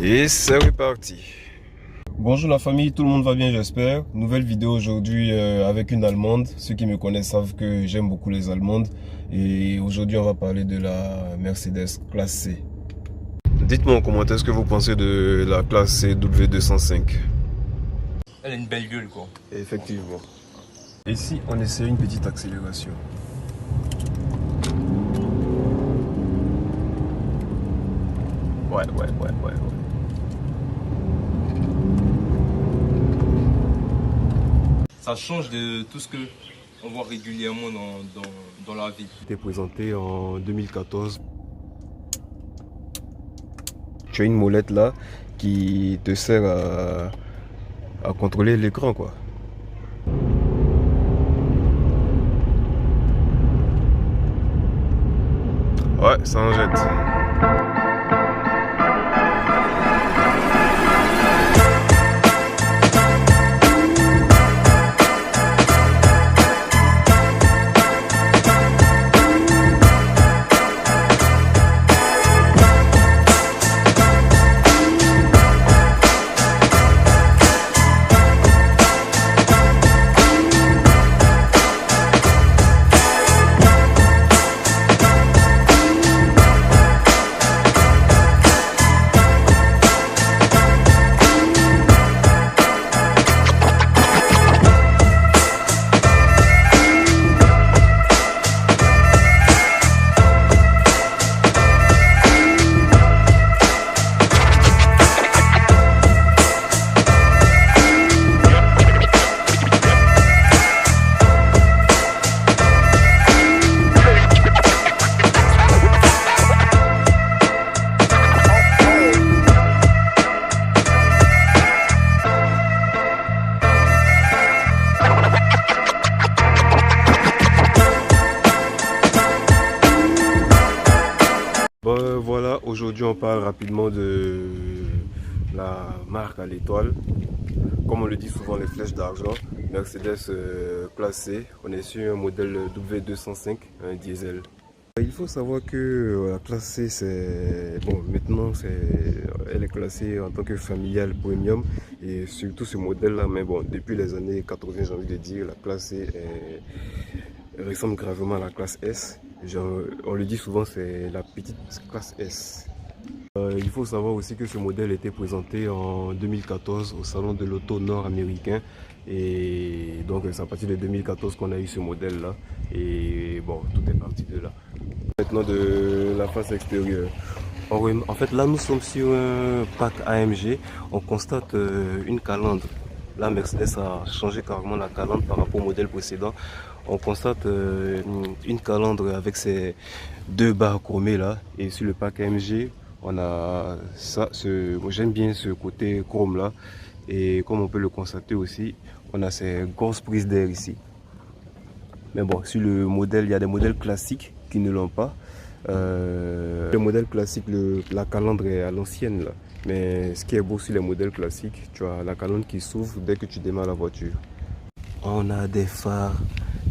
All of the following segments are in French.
Et c'est reparti. Bonjour la famille, tout le monde va bien j'espère. Nouvelle vidéo aujourd'hui avec une Allemande. Ceux qui me connaissent savent que j'aime beaucoup les Allemandes. Et aujourd'hui on va parler de la Mercedes classe C. Dites-moi en commentaire ce que vous pensez de la classe C W205. Elle a une belle gueule quoi. Effectivement. Ici on essaie une petite accélération. Ouais. Ça change de tout ce que on voit régulièrement dans la vie. C'était présenté en 2014. Tu as une molette là qui te sert à contrôler l'écran quoi. Ouais, ça en jette. Bon, voilà, aujourd'hui on parle rapidement de la marque à l'étoile. Comme on le dit souvent, les flèches d'argent. Mercedes classe C. On est sur un modèle W205, un diesel. Il faut savoir que la classe C, c'est bon, maintenant elle est classée en tant que familiale premium et surtout ce modèle-là. Mais bon, depuis les années 80, j'ai envie de dire, la classe C ressemble gravement à la classe S. Genre, on le dit souvent, c'est la petite classe S. Il faut savoir aussi que ce modèle était présenté en 2014 au salon de l'auto nord-américain. Et donc c'est à partir de 2014 qu'on a eu ce modèle là. Et bon, tout est parti de là. Maintenant de la face extérieure. En fait là nous sommes sur un pack AMG. On constate une calandre. Là Mercedes a changé carrément la calandre par rapport au modèle précédent. On constate une calandre avec ces deux barres chromées là. Et sur le pack AMG on a ça, j'aime bien ce côté chrome là. Et comme on peut le constater aussi, on a ces grosses prises d'air ici. Mais bon, sur le modèle, il y a des modèles classiques qui ne l'ont pas. Le modèle classique, la calandre est à l'ancienne là. Mais ce qui est beau sur les modèles classiques, tu as la calandre qui s'ouvre dès que tu démarres la voiture. On a des phares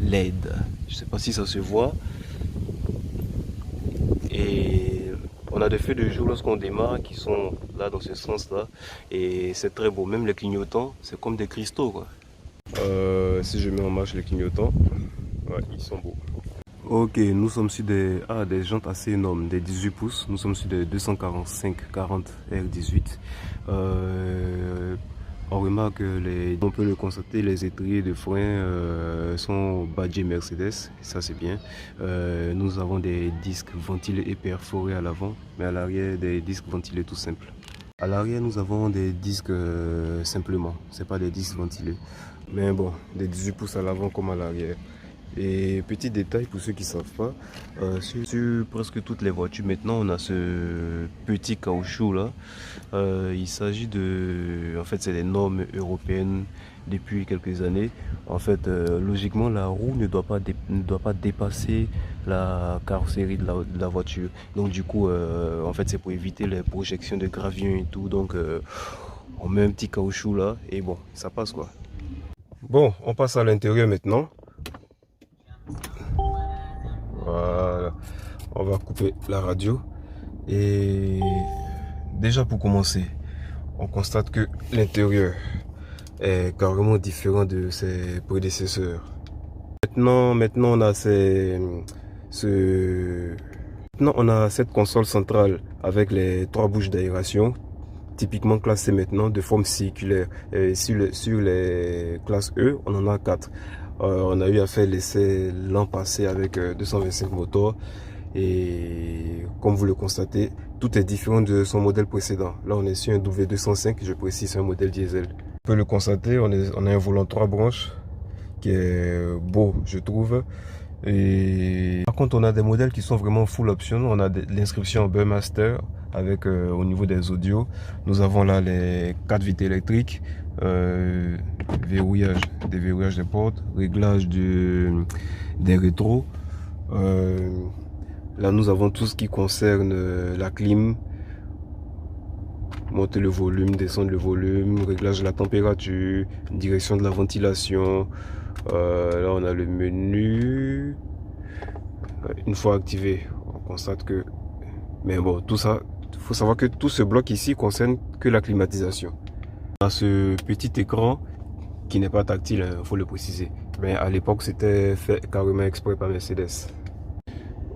LED. Je ne sais pas si ça se voit. Et on a des feux de jour lorsqu'on démarre qui sont là dans ce sens là. Et c'est très beau. Même les clignotants, c'est comme des cristaux quoi. Si je mets en marche les clignotants, ouais, ils sont beaux. Ok, nous sommes sur des jantes assez énormes, des 18 pouces. Nous sommes sur des 245-40 R18. On remarque que on peut le constater, les étriers de frein sont badgés Mercedes, ça c'est bien. Nous avons des disques ventilés et perforés à l'avant, mais à l'arrière des disques ventilés tout simples. À l'arrière nous avons des disques simplement, c'est pas des disques ventilés. Mais bon, des 18 pouces à l'avant comme à l'arrière. Et petit détail pour ceux qui ne savent pas, sur presque toutes les voitures maintenant on a ce petit caoutchouc là. Il s'agit de, en fait c'est des normes européennes depuis quelques années. En fait logiquement la roue ne doit pas dépasser la carrosserie de la voiture. Donc du coup en fait c'est pour éviter les projections de gravillons et tout. Donc on met un petit caoutchouc là et bon ça passe quoi. Bon, on passe à l'intérieur maintenant. Voilà, on va couper la radio. Et déjà pour commencer, on constate que l'intérieur est carrément différent de ses prédécesseurs. Maintenant on a maintenant on a cette console centrale avec les 3 bouches d'aération, typiquement classées maintenant de forme circulaire. Et sur les classes E, on en a 4. On a eu à faire l'essai l'an passé avec 225 moteurs. Et comme vous le constatez, tout est différent de son modèle précédent. Là, on est sur un W205, je précise, c'est un modèle diesel. On peut le constater, on a un volant 3 branches qui est beau, je trouve. Et par contre, on a des modèles qui sont vraiment full option. On a l'inscription Burmaster avec au niveau des audios. Nous avons là les 4 vitres électriques, déverrouillage des portes, réglage des rétros. Là, nous avons tout ce qui concerne la clim, monter le volume, descendre le volume, réglage de la température, direction de la ventilation. Là, on a le menu. Une fois activé, on constate que... Mais bon, tout ça, il faut savoir que tout ce bloc ici concerne que la climatisation. On a ce petit écran qui n'est pas tactile, il faut le préciser. Mais à l'époque, c'était fait carrément exprès par Mercedes.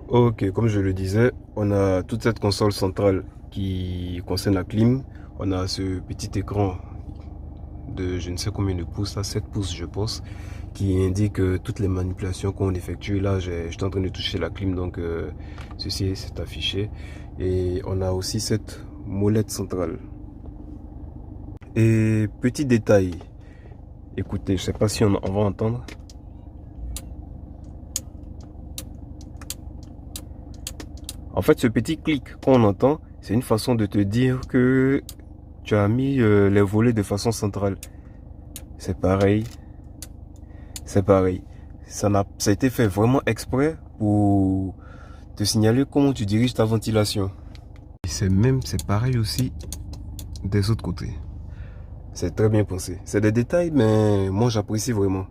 Ok, comme je le disais, on a toute cette console centrale qui concerne la clim. On a ce petit écran de je ne sais combien de pouces, là, 7 pouces je pense, qui indique toutes les manipulations qu'on effectue. Là, je suis en train de toucher la clim, donc ceci c'est affiché. Et on a aussi cette molette centrale. Et petit détail, écoutez, je sais pas si on va entendre. En fait, ce petit clic qu'on entend, c'est une façon de te dire que tu as mis les volets de façon centrale. C'est pareil. C'est pareil. Ça a été fait vraiment exprès pour te signaler comment tu diriges ta ventilation. C'est pareil aussi des autres côtés. C'est très bien pensé. C'est des détails, mais moi j'apprécie vraiment.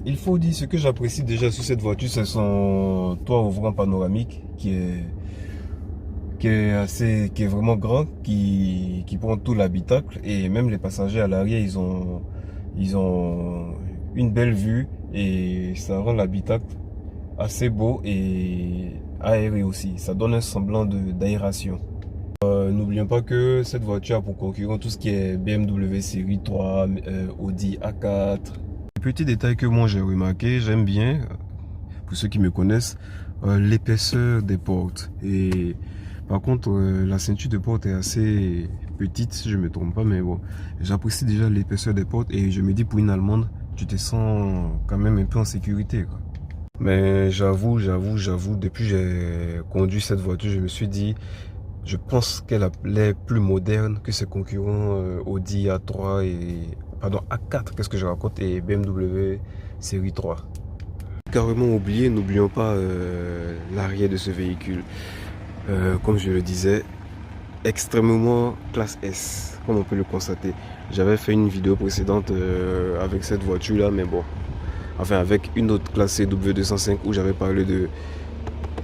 Il faut dire ce que j'apprécie déjà sur cette voiture, c'est son toit ouvrant panoramique qui est vraiment grand, qui prend tout l'habitacle, et même les passagers à l'arrière ils ont une belle vue et ça rend l'habitacle assez beau et aéré aussi. Ça donne un semblant d'aération. N'oublions pas que cette voiture a pour concurrent tout ce qui est BMW série 3, Audi A4. Petit détail que moi j'ai remarqué, j'aime bien, pour ceux qui me connaissent, l'épaisseur des portes. Et par contre, la ceinture de porte est assez petite, si je ne me trompe pas, mais bon, j'apprécie déjà l'épaisseur des portes et je me dis pour une Allemande, tu te sens quand même un peu en sécurité, quoi. Mais j'avoue, depuis que j'ai conduit cette voiture, je me suis dit, je pense qu'elle est plus moderne que ses concurrents Audi A3 et... Pardon, A4, qu'est-ce que je raconte, et BMW série 3. Carrément oublié, n'oublions pas l'arrière de ce véhicule. Comme je le disais, extrêmement classe S, comme on peut le constater. J'avais fait une vidéo précédente avec cette voiture là, mais bon, enfin avec une autre classe W205 où j'avais parlé de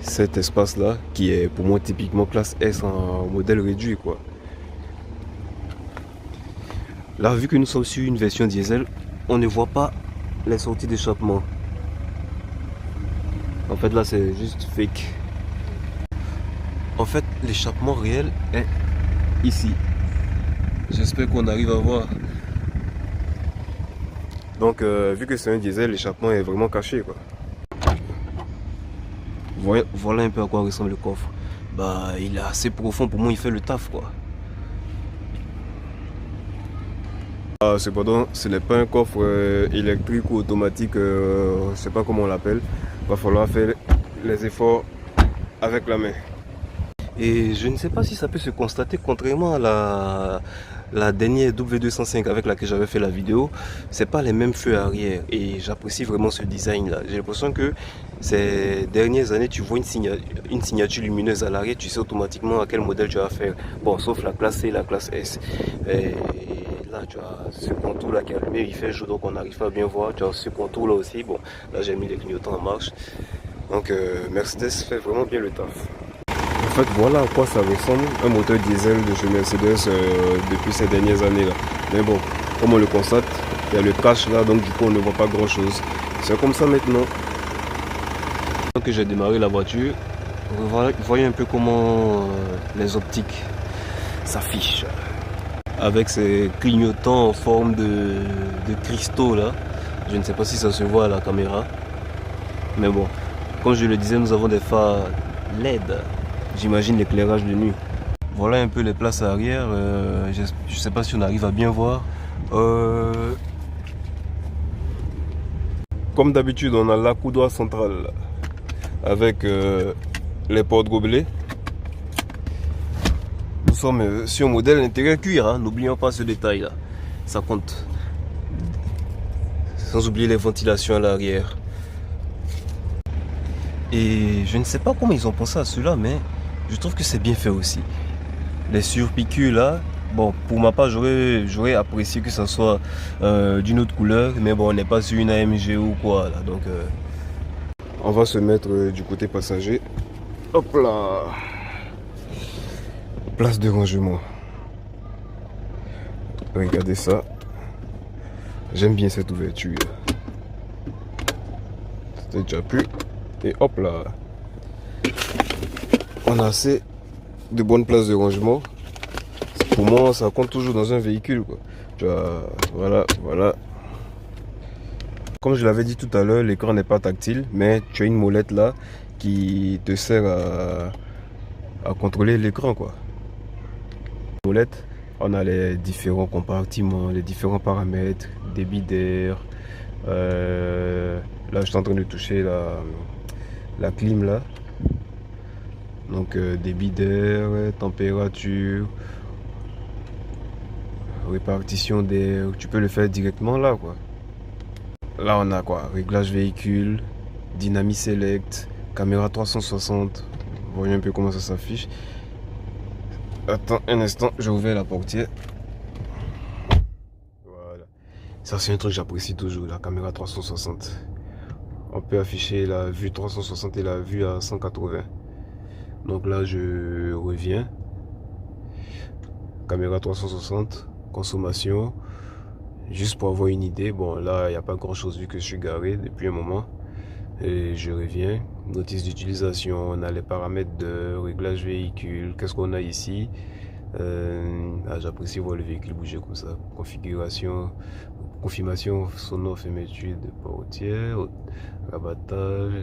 cet espace là qui est pour moi typiquement classe S en modèle réduit, quoi. Là, vu que nous sommes sur une version diesel, on ne voit pas les sorties d'échappement. En fait, là, c'est juste fake. En fait, l'échappement réel est ici. J'espère qu'on arrive à voir. Donc, vu que c'est un diesel, l'échappement est vraiment caché, quoi. Voilà un peu à quoi ressemble le coffre. Bah, il est assez profond, pour moi, il fait le taf, quoi. Cependant, ce n'est pas un coffre électrique ou automatique, je ne sais pas comment on l'appelle. Il va falloir faire les efforts avec la main. Et je ne sais pas si ça peut se constater, contrairement à la dernière W205 avec laquelle j'avais fait la vidéo, c'est pas les mêmes feux arrière et j'apprécie vraiment ce design là. J'ai l'impression que ces dernières années, tu vois une signature lumineuse à l'arrière, tu sais automatiquement à quel modèle tu vas faire. Bon, sauf la classe C et la classe S. Et là, tu as ce contour là qui est allumé, il fait chaud donc on n'arrive pas à bien voir. Tu as ce contour là aussi. Bon, là j'ai mis les clignotants en marche. Donc Mercedes fait vraiment bien le taf. fait, voilà à quoi ça ressemble un moteur diesel de chez Mercedes depuis ces dernières années là. Mais bon, comme on le constate, il y a le cache là, donc du coup on ne voit pas grand chose. C'est comme ça maintenant. Que j'ai démarré la voiture, voyez un peu comment les optiques s'affichent. Avec ces clignotants en forme de cristaux là. Je ne sais pas si ça se voit à la caméra. Mais bon, comme je le disais, nous avons des phares LED. J'imagine l'éclairage de nuit. Voilà un peu les places arrière. Je ne sais pas si on arrive à bien voir. Comme d'habitude, on a l'accoudoir central avec les portes gobelets. Nous sommes sur modèle intérieur cuir, hein. N'oublions pas ce détail là, ça compte. Sans oublier les ventilations à l'arrière. Et je ne sais pas comment ils ont pensé à cela, mais je trouve que c'est bien fait aussi. Les surpiqûres là, bon, pour ma part j'aurais apprécié que ça soit d'une autre couleur, mais bon, on n'est pas sur une AMG ou quoi là, donc on va se mettre du côté passager. Hop là. Place de rangement. Regardez ça. J'aime bien cette ouverture. C'était déjà plus. Et hop là. On a assez de bonnes places de rangement. Pour moi, ça compte toujours dans un véhicule, quoi. Tu vois, voilà. Comme je l'avais dit tout à l'heure, l'écran n'est pas tactile, mais tu as une molette là qui te sert à contrôler l'écran, quoi. Molette, on a les différents compartiments, les différents paramètres, débit d'air. Là, je suis en train de toucher la clim là. Donc débit d'air, température, répartition d'air. Tu peux le faire directement là, quoi. Là, on a quoi? Réglage véhicule, Dynamic Select, caméra 360. Vous voyez un peu comment ça s'affiche. Attends un instant, j'ai ouvert la portière. Voilà. Ça, c'est un truc que j'apprécie toujours, la caméra 360. On peut afficher la vue 360 et la vue à 180. Donc là, je reviens. Caméra 360, consommation. Juste pour avoir une idée, bon là il n'y a pas grand chose vu que je suis garé depuis un moment. Et je reviens, notice d'utilisation, on a les paramètres de réglage véhicule, qu'est-ce qu'on a ici. J'apprécie voir le véhicule bouger comme ça. Configuration, confirmation sonore, fermeture de portière, rabattage,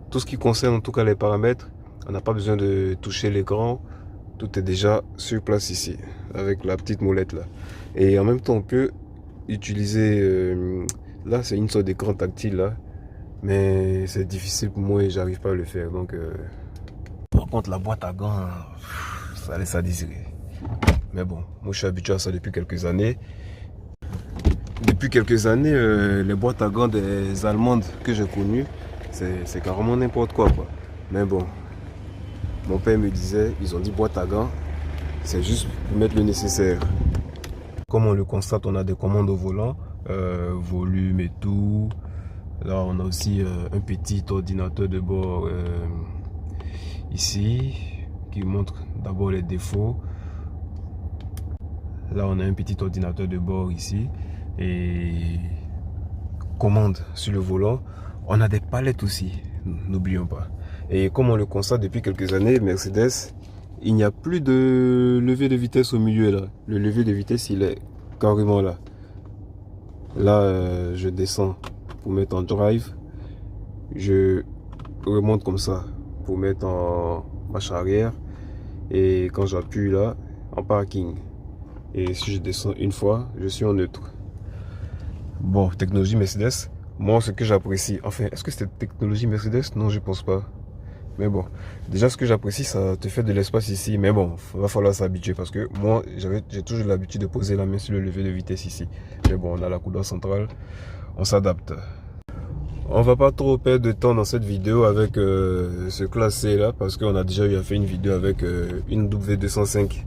tout ce qui concerne en tout cas les paramètres, on n'a pas besoin de toucher l'écran. Tout est déjà sur place ici, avec la petite molette là. Et en même temps, on peut utiliser... là, c'est une sorte d'écran tactile là. Mais c'est difficile pour moi et j'arrive pas à le faire. Donc, par contre, la boîte à gants, ça laisse à désirer. Mais bon, moi je suis habitué à ça depuis quelques années. Depuis quelques années, les boîtes à gants des Allemandes que j'ai connues, c'est carrément n'importe quoi. Mais bon. Mon père me disait, ils ont dit boîte à gants, c'est juste pour mettre le nécessaire. Comme on le constate, on a des commandes au volant, volume et tout. Là, on a aussi un petit ordinateur de bord ici, qui montre d'abord les défauts. Là, on a un petit ordinateur de bord ici. Et commande sur le volant. On a des palettes aussi, n'oublions pas. Et comme on le constate depuis quelques années, Mercedes, il n'y a plus de levier de vitesse au milieu là. Le levier de vitesse, il est carrément là. Là, je descends pour mettre en drive. Je remonte comme ça pour mettre en marche arrière. Et quand j'appuie là, en parking. Et si je descends une fois, je suis en neutre. Bon, technologie Mercedes. Moi, ce que j'apprécie, enfin, est-ce que c'est technologie Mercedes? Non, je pense pas. Mais bon, déjà ce que j'apprécie, ça te fait de l'espace ici. Mais bon, il va falloir s'habituer parce que moi, j'ai toujours l'habitude de poser la main sur le levier de vitesse ici. Mais bon, on a la coudoir centrale, on s'adapte. On va pas trop perdre de temps dans cette vidéo avec ce classé là parce qu'on a déjà eu à faire une vidéo avec une W205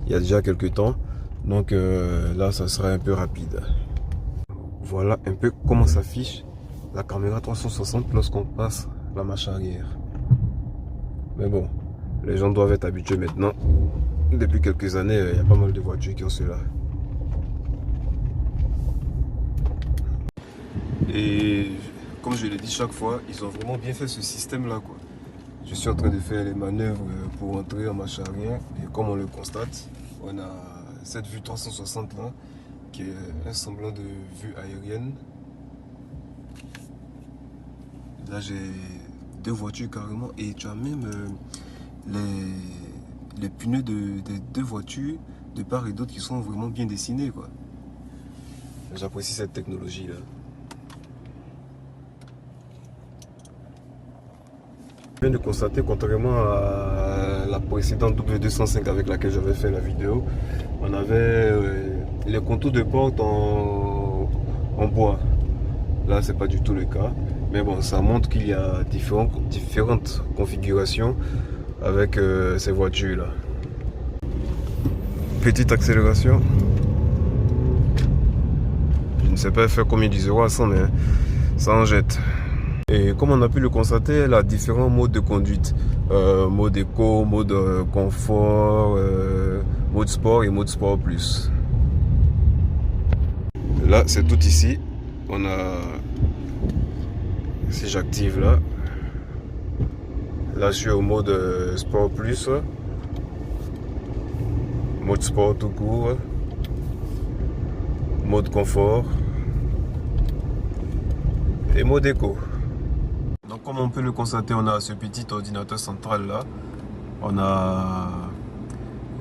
il y a déjà quelques temps. Donc là, ça sera un peu rapide. Voilà un peu comment s'affiche la caméra 360 lorsqu'on passe la marche arrière. Mais bon, les gens doivent être habitués maintenant. Depuis quelques années, il y a pas mal de voitures qui ont cela. Et comme je l'ai dit chaque fois, ils ont vraiment bien fait ce système-là, quoi. Je suis en train de faire les manœuvres pour entrer en marche arrière. Et comme on le constate, on a cette vue 360 là, qui est un semblant de vue aérienne. Là, j'ai deux voitures carrément. Et tu as même les pneus des deux voitures de part et d'autre qui sont vraiment bien dessinés, quoi. J'apprécie cette technologie là. Je viens de constater, contrairement à la précédente W205 avec laquelle j'avais fait la vidéo, on avait les contours de porte en bois. Là, c'est pas du tout le cas. Mais bon, ça montre qu'il y a différentes configurations avec ces voitures là. Petite accélération. Je ne sais pas faire combien du 0 à 100, mais ça en jette. Et comme on a pu le constater, elle a différents modes de conduite. Mode éco, mode confort, mode sport et mode sport plus. Là, c'est tout ici. On a... Si j'active là. Là, je suis au mode sport plus. Mode sport tout court. Mode confort. Et mode éco. Donc comme on peut le constater, on a ce petit ordinateur central là. On a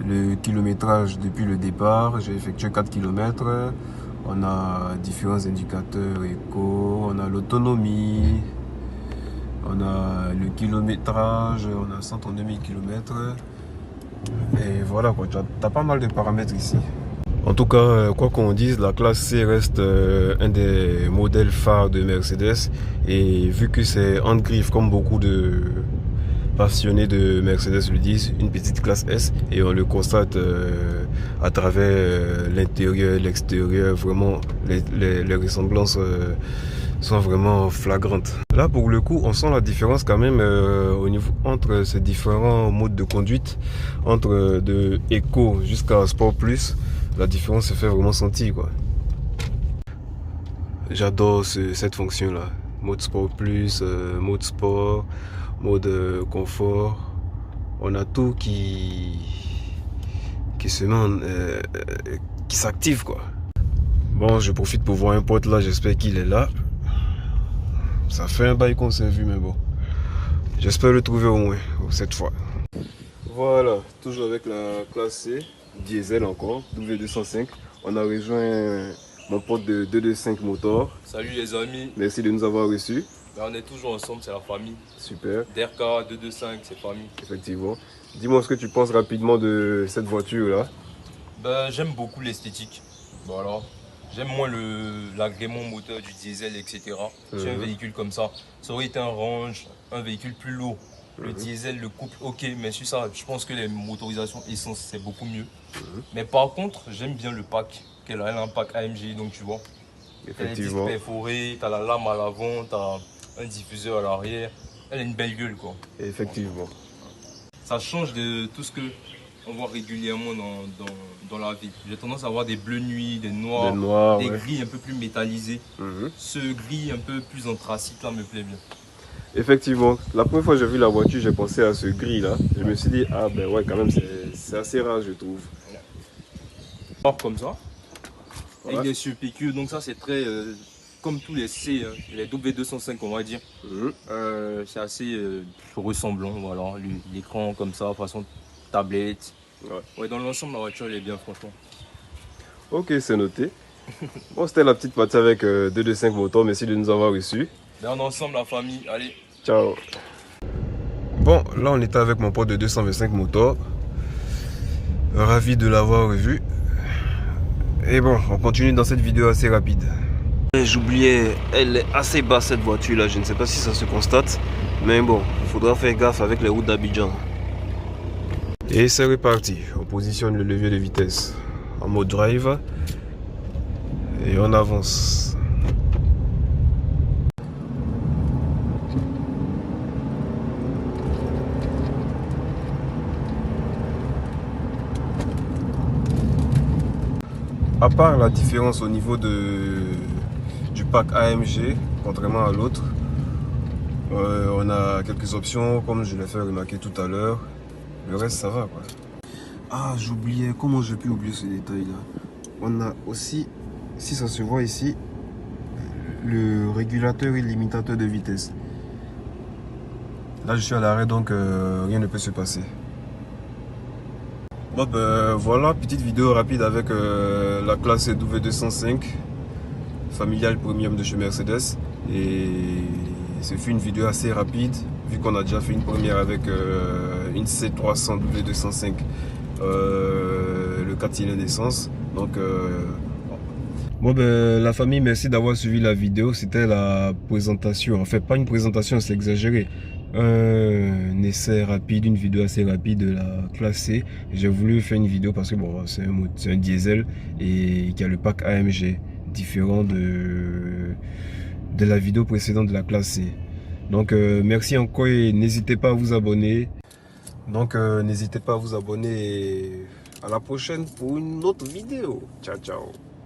le kilométrage depuis le départ. J'ai effectué 4 km. On a différents indicateurs éco. On a l'autonomie. On a le kilométrage. On a 132 000 km. Et voilà quoi, tu as pas mal de paramètres ici. En tout cas, quoi qu'on dise, la classe C reste un des modèles phares de Mercedes. Et vu que c'est en griffe, comme beaucoup de passionnés de Mercedes le disent, une petite classe S. Et on le constate à travers l'intérieur, l'extérieur. Vraiment, les ressemblances sont vraiment flagrantes. Là, pour le coup, on sent la différence quand même au niveau entre ces différents modes de conduite, entre de Eco jusqu'à Sport Plus. La différence se fait vraiment sentir, quoi. J'adore cette fonction là, mode sport plus, mode sport, mode confort. On a tout qui se met qui s'active, quoi. Bon, je profite pour voir un pote là, j'espère qu'il est là. Ça fait un bail qu'on s'est vu, mais bon, j'espère le trouver au moins cette fois. Voilà, toujours avec la classe C, diesel encore, W205. On a rejoint mon pote de 225 Motor. Salut les amis. Merci de nous avoir reçus. Ben, on est toujours ensemble, c'est la famille. Super. DRK 225, c'est famille. Effectivement. Dis-moi ce que tu penses rapidement de cette voiture là. Ben, j'aime beaucoup l'esthétique. Voilà. J'aime moins l'agrément moteur du diesel, etc. J'ai un véhicule comme ça. Ça aurait été un range, un véhicule plus lourd. Le diesel, le couple, ok, mais sur ça, je pense que les motorisations essence, c'est beaucoup mieux. Mais par contre, j'aime bien le pack. Elle a un pack AMG, donc tu vois. Effectivement. Elle est perforée, tu as la lame à l'avant, tu as un diffuseur à l'arrière. Elle a une belle gueule, quoi. Effectivement. Ça change de tout ce que on voit régulièrement dans la ville. J'ai tendance à avoir des bleus nuits, des noirs, des gris un peu plus métallisés. Ce gris un peu plus anthracite là me plaît bien. Effectivement, la première fois que j'ai vu la voiture, j'ai pensé à ce gris là. Je me suis dit, ah ben ouais, quand même, c'est assez rare, je trouve. Comme ça, avec des cieux PQ, donc ça c'est très, comme tous les C, les W205 on va dire. C'est assez ressemblant, voilà, l'écran comme ça, façon tablette. Ouais, dans l'ensemble la voiture elle est bien franchement. Ok, c'est noté. Bon, c'était la petite partie avec 225 Motor, merci de nous avoir reçus. Bien ensemble la famille, allez. Ciao. Bon, là on était avec mon pote de 225 Motor. Ravi de l'avoir revu. Et bon, on continue dans cette vidéo assez rapide. J'oubliais, elle est assez basse cette voiture là, je ne sais pas si ça se constate. Mais bon, il faudra faire gaffe avec les routes d'Abidjan. Et c'est reparti, on positionne le levier de vitesse en mode drive. Et on avance. à part la différence au niveau du pack AMG, contrairement à l'autre, on a quelques options comme je l'ai fait remarquer tout à l'heure. Le reste ça va quoi. Ah, j'oubliais, comment j'ai pu oublier ce détail là. On a aussi, si ça se voit ici, le régulateur et limitateur de vitesse. Là je suis à l'arrêt donc rien ne peut se passer. Bon ben voilà, petite vidéo rapide avec la classe W205 familiale premium de chez Mercedes. Et ce fut une vidéo assez rapide vu qu'on a déjà fait une première avec une C300 W205 le 4 cylindres d'essence. Donc bon ben la famille, merci d'avoir suivi la vidéo. C'était la présentation, en fait pas une présentation, c'est exagéré, un essai rapide, une vidéo assez rapide de la classe C. J'ai voulu faire une vidéo parce que bon, c'est un diesel et qui a le pack AMG différent de la vidéo précédente de la classe C. Donc merci encore et n'hésitez pas à vous abonner. Donc n'hésitez pas à vous abonner et à la prochaine pour une autre vidéo. Ciao ciao.